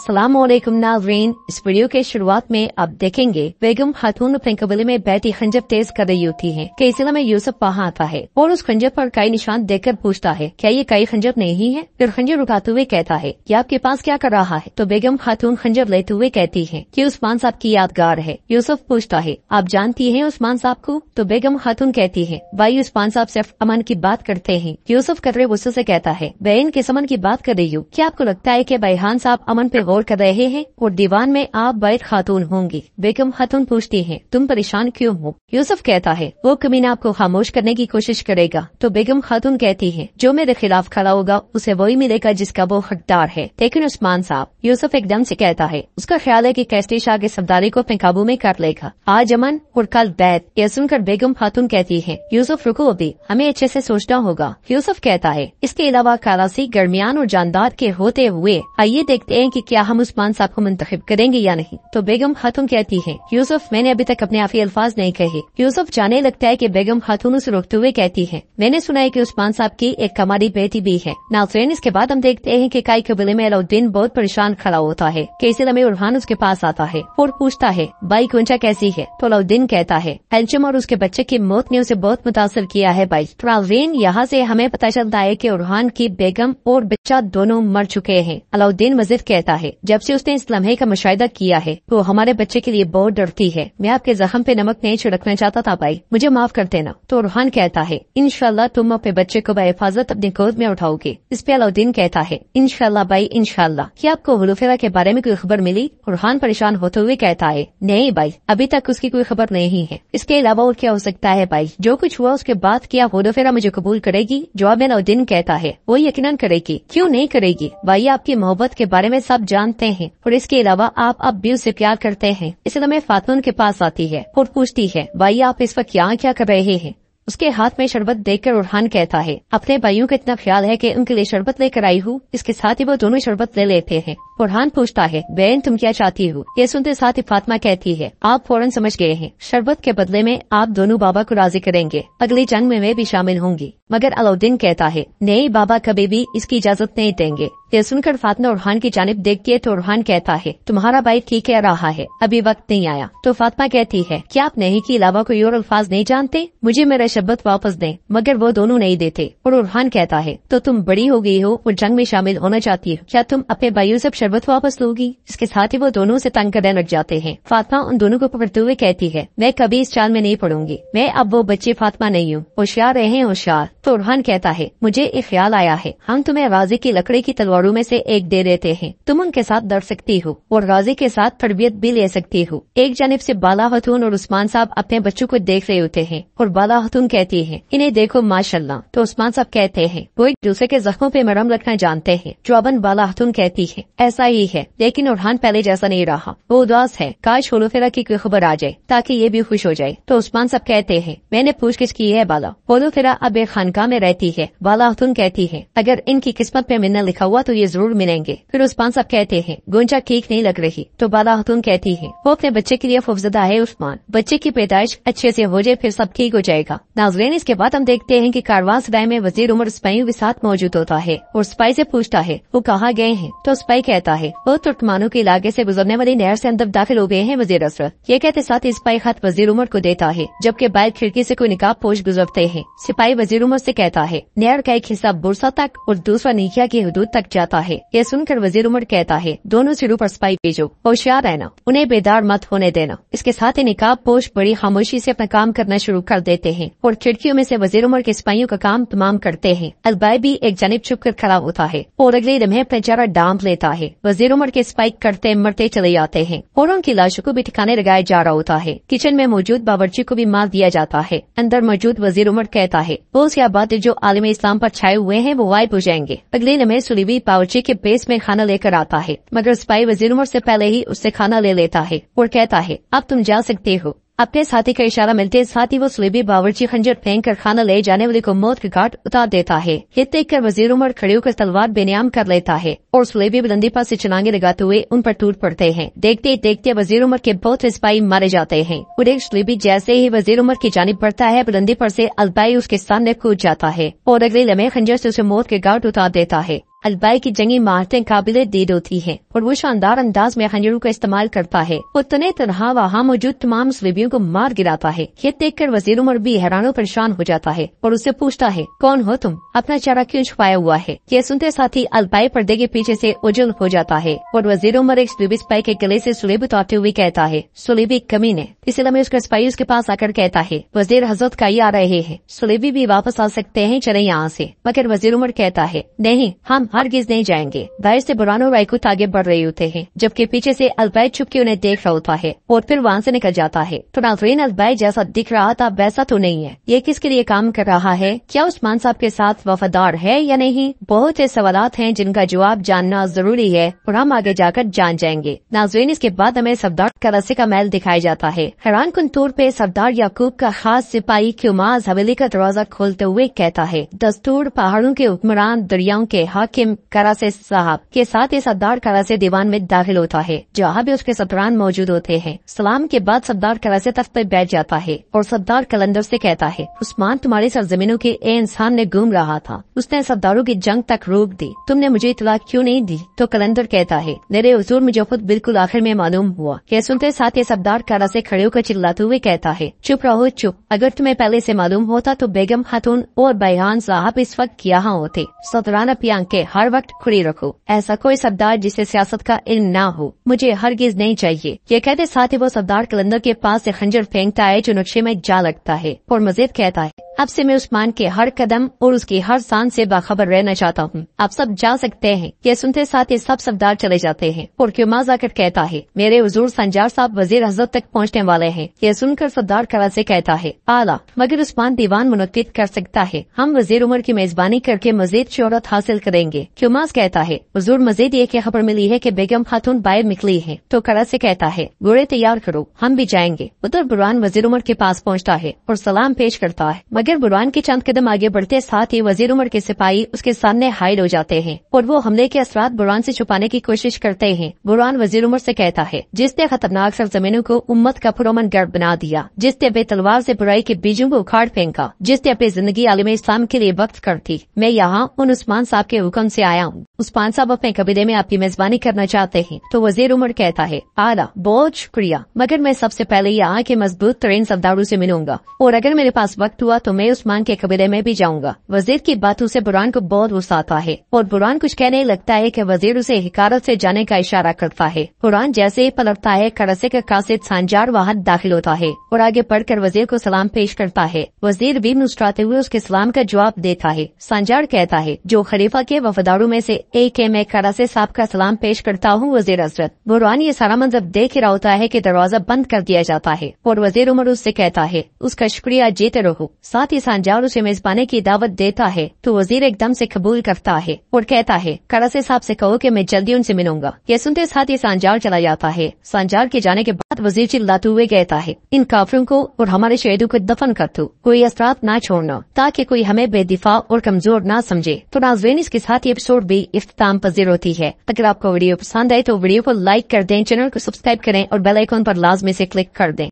अस्सलामुअलैकुम नाज़रीन, इस वीडियो के शुरुआत में आप देखेंगे बेगम खातून अपने कबीले में बैठी खंजर तेज कर रही होती है कि इस में यूसुफ वहाँ आता है और उस खंजर पर कई निशान देखकर पूछता है क्या ये कई खंजर नहीं है। फिर खंजर उठाते हुए कहता है कि आपके पास क्या कर रहा है। तो बेगम खातून खंजर लेते हुए कहती है कि उस्मान साहब की यादगार है। यूसुफ पूछता है आप जानती हैं उस्मान साहब को। तो बेगम खातून कहती है भाई उस्मान साहब सिर्फ अमन की बात करते हैं। यूसुफ कतरे गुस्से से कहता है बहन किस अमन की बात कर रही हूँ, क्या आपको लगता है कि बयान साहब अमन पे गौर कर रहे हैं और दीवान में आप बैठ खातून होंगी। बेगम खातून पूछती है तुम परेशान क्यों हो। यूसुफ कहता है वो कमीना आपको खामोश करने की कोशिश करेगा। तो बेगम खातून कहती है जो मेरे खिलाफ खड़ा होगा उसे वही मिलेगा जिसका वो हकदार है। लेकिन उस्मान साहब, यूसुफ एकदम से कहता है उसका ख्याल है कि कैस्टी शाह के सरदारी को अपने काबू में कर लेगा, आज अमन और कल बैत। यह सुनकर बेगम खातून कहती है यूसुफ रुको, अभी हमें अच्छे से सोचना होगा। यूसुफ कहता है इसके अलावा कारासी गर्मियान और जानदार के होते हुए आइए देखते हैं कि क्या हम उस्मान साहब को मुंतखब करेंगे या नहीं। तो बेगम खातून कहती है यूसुफ मैंने अभी तक अपने आफी अल्फाज नहीं कहे। यूसुफ जाने लगता है कि बेगम खातून उसे रोकते हुए कहती है मैंने सुना है कि उस्मान साहब की एक कमारी बेटी भी है। नाज़रीन इसके बाद हम देखते हैं कि कई कबीले में अलाउद्दीन बहुत परेशान खड़ा होता है कि इस में उर्हान उसके पास आता है और पूछता है भाई गुंजा कैसी है। तो अलाउद्दीन कहता है एल्चम और उसके बच्चे की मौत ने उसे बहुत मुतासर किया है भाई। तो नाज़रीन यहाँ से हमें पता चलता है कि उर्हान की बेगम और बच्चा दोनों मर चुके हैं। अलाउद्दीन मजीद कहता है जब से उसने इस लम्हे का मुशाहिदा किया है वो हमारे बच्चे के लिए बहुत डरती है। मैं आपके जख्म पे नमक नहीं छिड़कना चाहता था भाई, मुझे माफ कर देना। तो उर्हान कहता है इंशाल्लाह तुम अपने बच्चे को बहिफाजत अपनी गोद में उठाओगे। इस पे अलाउद्दीन कहता है इंशाल्लाह भाई इंशाल्लाह। क्या आपको हुलूफेरा के बारे में कोई खबर मिली। उर्हान परेशान होते हुए कहता है नहीं भाई अभी तक उसकी कोई खबर नहीं है। इसके अलावा और क्या हो सकता है भाई, जो कुछ हुआ उसके बाद क्या हुलूफेरा मुझे कबूल करेगी। जवाब में अलाउद्दीन कहता है वो यकीनन करेगी, क्यों नहीं करेगी भाई, आपकी मोहब्बत के बारे में सब जानते हैं और इसके अलावा आप अब भी उससे प्यार करते हैं। इसलिए फातिमा के पास आती है और पूछती है भाई आप इस वक्त यहाँ क्या कर रहे हैं। उसके हाथ में शरबत देखकर उर्हान कहता है अपने भाइयों का इतना ख्याल है कि उनके लिए शरबत लेकर आई हूँ। इसके साथ ही वो दोनों शरबत ले लेते हैं। उर्हान पूछता है बहन तुम क्या चाहती हो। ये सुनते साथ ही फातिमा कहती है आप फौरन समझ गए हैं, शरबत के बदले में आप दोनों बाबा को राजी करेंगे, अगली जंग में मैं भी शामिल होंगी। मगर अलाउद्दीन कहता है नहीं बाबा कभी भी इसकी इजाजत नहीं देंगे। ये सुनकर फातिमा उर्हान की जानिब देखती है तो उर्हान कहता है तुम्हारा भाई ठीक कह रहा है, अभी वक्त नहीं आया। तो फातिमा कहती है क्या आप नहीं के अलावा कोई और अल्फाज नहीं जानते, मुझे मेरा शरबत वापस दें। मगर वो दोनों नहीं देते और उर्हान कहता है तो तुम बड़ी हो गई हो और जंग में शामिल होना चाहती हो, क्या तुम अपने भाइयों से शरबत वापस लोगी। इसके साथ ही वो दोनों से तंग करने लग जाते हैं। फातिमा उन दोनों को पकड़ते हुए कहती है मैं कभी इस चाल में नहीं पड़ूंगी, मैं अब वो बच्चे फातिमा नहीं हूँ, होशियार रहे होशियार। तो उर्हान कहता है मुझे एक ख्याल आया है, हम तुम्हें गाजी की लकड़ी की तलवारों में से एक दे देते हैं, तुम उनके साथ डर सकती हो और गाजी के साथ तरबियत भी ले सकती हो। एक जानिब से बाला खातून और उस्मान साहब अपने बच्चों को देख रहे होते हैं और बाला खातून कहती है इन्हें देखो माशाल्लाह। तो उस्मान साहब कहते हैं वो एक दूसरे के जख्मों पे मरहम रखना जानते हैं। जवाबन बाला खातून कहती है ऐसा ही है, लेकिन उर्हान पहले जैसा नहीं रहा, वो उदास है, काश हुलूफेरा की कोई खबर आ जाए ताकि ये भी खुश हो जाए। तो उस्मान साहब कहते हैं मैंने पूछगिछ की है बाला, हुलूफेरा अब एक खानकाह में रहती है। बाला खातून कहती है अगर इनकी किस्मत पे मिलना लिखा हुआ तो ये जरूर मिलेंगे। फिर उस्मान साहब कहते हैं गुंजा ठीक नहीं लग रही। तो बाला खातून कहती है वो अपने बच्चे के लिए खौफजदा है उस्मान, बच्चे की पैदाइश अच्छे से हो जाए फिर सब ठीक हो जाएगा। नाज़रीन इसके बाद हम देखते हैं कि कारवां सराय में वजीर उमर सिपाहियों के साथ मौजूद होता है और सिपाही से पूछता है वो कहाँ गए हैं। तो सिपाही कहता है वो तुर्कमानों के इलाके से गुजरने वाली नहर से अंदर दाखिल हो गए हैं वजीर असरत। ये कहते साथ ही सिपाही खत वजीर उमर को देता है, जबकि बाहर खिड़की से कोई निकाब पोश गुजरते हैं। सिपाही वजीर उमर से कहता है नहर का एक हिस्सा बुरसा तक और दूसरा नीकिया की हदूद तक जाता है। ये सुनकर वजीर उमर कहता है दोनों सिरों पर सिपाही भेजो, होशियार रहना, उन्हें बेदार मत होने देना। इसके साथ ही निकाब पोश बड़ी खामोशी से अपना काम करना शुरू कर देते हैं और खिड़कियों में से वजीर उमर के सिपाहियों का काम तमाम करते हैं। अलबाई भी एक जानिब छुप कर खड़ा होता है और अगले लम्हे अपना चेहरा डांप लेता है। वजीर उमर के सिपाही करते मरते चले जाते हैं और उनकी लाशों को भी ठिकाने लगाया जा रहा होता है। किचन में मौजूद बावर्ची को भी मार दिया जाता है। अंदर मौजूद वजीर उमर कहता है वो क्या बात जो आलिम इस्लाम पर छाए हुए हैं वो गायब हो जाएंगे। अगले लम्हे सुलीबी बावर्ची के बेस में खाना लेकर आता है, मगर सिपाही वजीर उमर से पहले ही उससे खाना ले लेता है और कहता है अब तुम जा सकते हो। अपने साथी का इशारा मिलते साथ ही वो सुलेबी बावर्ची खंजर फेंक कर खाना ले जाने वाले को मौत के घाट उतार देता है। ये देखकर वजीर उमर खड़े होकर तलवार बेनियाम कर लेता है और सुलेबी बुलंदी पर से चलांगे लगाते हुए उन पर टूट पड़ते हैं। देखते देखते वजीर उमर के बहुत से सिपाही मारे जाते हैं और एक सुलेबी जैसे ही वजीर उमर की जानिब बढ़ता है बुलंदी पर से अलबाई उसके सामने कूद जाता है और अगले लम्हे खंजर से उसे मौत के घाट उतार देता है। अलबाई की जंगी महारतें काबिले दीद होती हैं और वो शानदार अंदाज में खंजरों का इस्तेमाल करता है। वो तने तनहा वहाँ मौजूद तमाम सलीबियों को मार गिराता है। ये देखकर वजीर उमर भी हैरान परेशान हो जाता है और उससे पूछता है, कौन हो तुम, अपना चेहरा क्यों छुपाया हुआ है। ये सुनते साथ ही अलबाई पर्दे के पीछे से उजल हो जाता है और वजीर उमर एक सलीबी सिपाही के गले से सुलेब उतारते हुए कहता है, सुलेबी कमीने। इस लम्हे उसका सिपाही उसके पास आकर कहता है, वजीर हजरत काई आ रहे हैं, सुलेबी भी वापस आ सकते हैं, चले यहाँ से। मगर वजीर उमर कहता है, नहीं, हम हरगिज नहीं जाएंगे। दायर से बुरान और रायकुत आगे बढ़ रहे होते हैं, जबकि पीछे से अलबाई छुप के उन्हें देख रहा होता है और फिर वहाँ से निकल जाता है। तो नाज़रीन, अलबाई जैसा दिख रहा था वैसा तो नहीं है। ये किसके लिए काम कर रहा है? क्या उस्मान साहब के साथ वफादार है या नहीं? बहुत से सवालात हैं जिनका जवाब जानना जरूरी है और हम आगे जाकर जान जाएंगे। नाज़रीन, इसके बाद हमें सरदार करासी का महल दिखाया जाता है। हैरान कुन तौर पे सरदार याकूब का खास सिपाही क्युमाज हवेली का दरवाजा खोलते हुए कहता है, दस्तूर पहाड़ों के हुक्मरान, दरियाओं के हाकिम करासी साहब के साथ ही सरदार करासी दीवान में दाखिल होता है, जहाँ भी उसके सरदारान मौजूद होते हैं। सलाम के बाद सरदार करासी तख्त पर बैठ जाता है और सरदार कलंदर से कहता है, उस्मान तुम्हारी सरजमीनों के इंसान ने घूम रहा था, उसने सरदारों की जंग तक रोक दी, तुमने मुझे इतला क्यों नहीं दी? तो कलंदर कहता है, मेरे हुजूर, मुझे खुद बिल्कुल आखिर में मालूम हुआ। यह सुनते साथ ही सरदार करासी खड़े होकर चिल्लाते हुए कहता है, चुप रहो चुप, अगर तुम्हें पहले से मालूम होता तो बेगम खातून और बयान साहब इस वक्त यहाँ होते। सदराना अपनी आंखें हर वक्त खुली रखो, ऐसा कोई सरदार जिसे सियासत का इल्म ना हो मुझे हरगिज नहीं चाहिए। ये कहते साथ ही वो सरदार कलंदर के पास से खंजर फेंकता है जो नक्शे में जा लगता है और मजीद कहता है, अब से मैं उस्मान के हर कदम और उसकी हर सांस से बाखबर रहना चाहता हूँ, आप सब जा सकते हैं। ये सुनते साथ ही सब सरदार चले जाते हैं और क्युमाज आकर कहता है, मेरे हुजूर संजार साहब वजीर हजरत तक पहुँचने वाले हैं। ये सुनकर सरदार करासी कहता है, आला, मगर उस्मान दीवान मुनक्किद कर सकता है, हम वजीर उमर की मेजबानी करके मजीद शोहरत हासिल करेंगे। क्युमाज कहता है, हुजूर मजीद ये की खबर मिली है कि बेगम खातून बाहर निकली है। तो करासी कहता है, घोड़े तैयार करो, हम भी जाएंगे। उधर बुरहान वजीर उमर के पास पहुँचता है और सलाम पेश करता है, मगर बुरहान के चंद कदम आगे बढ़ते साथ ही वजीर उमर के सिपाही उसके सामने हाइड हो जाते हैं और वो हमले के असरात बुरहान से छुपाने की कोशिश करते हैं। बुरहान वजीर उमर से कहता है, जिसने खतरनाक सरजमीनों को उम्मत का पुरअमन गर्द बना दिया, जिसने बेतलवार से बुराई के बीजों को उखाड़ फेंका, जिसने अपनी जिंदगी आलिम इस्लाम के लिए वक्त कर दी, मैं यहाँ उन उस्मान साहब के हुक्म से आया हूँ। उस्मान साहब अपने कबीले में आपकी मेजबानी करना चाहते हैं। तो वजीर उमर कहता है, आला, बहुत शुक्रिया, मगर मैं सबसे पहले यहाँ के मजबूत तरीन सरदारों से मिलूंगा और अगर मेरे पास वक्त हुआ तो मैं उस्मान के कबीले में भी जाऊंगा। वजीर की बातों से बुरहान को बहुत गुस्सा आता है और बुरहान कुछ कहने लगता है कि वजीर उसे हिकारत से जाने का इशारा करता है। बुरहान जैसे ही पलटता है, करासी का कासिद सांजार वहाँ दाखिल होता है और आगे बढ़कर वजीर को सलाम पेश करता है। वजीर भी मुस्कुराते हुए उसके सलाम का जवाब देता है। सांजार कहता है, जो खलीफा के वफादारों में से एक है, मैं करासी साहब का सलाम पेश करता हूँ वजीर हजरत। बुरहान ये सारा मंजर देख ही रहा होता है कि दरवाजा बंद कर दिया जाता है और वजीर उमर उससे कहता है, उसका शुक्रिया, जीते रहो। साथ ही सांजार उसे मेजबानी की दावत देता है तो वजीर एकदम से कबूल करता है और कहता है, करासी साहब से कहो कि मैं जल्दी उनसे मिलूंगा। ये सुनते साथ ही सांजार चला जाता है। सांजार के जाने के बाद वजीर चिल्लाते हुए कहता है, इन काफिरों को और हमारे शहीदों को दफन कर दो, कोई असरात ना छोड़ना ताकि कोई हमें बेदिफा और कमजोर ना समझे। तो नाज़रीन, इसके साथ ही एपिसोड भी इख्तिताम पजीर होती है। अगर आपको वीडियो पसंद आए तो वीडियो को लाइक कर दें, चैनल को सब्सक्राइब करें और बेल आइकन पर लाजमी से क्लिक कर दें।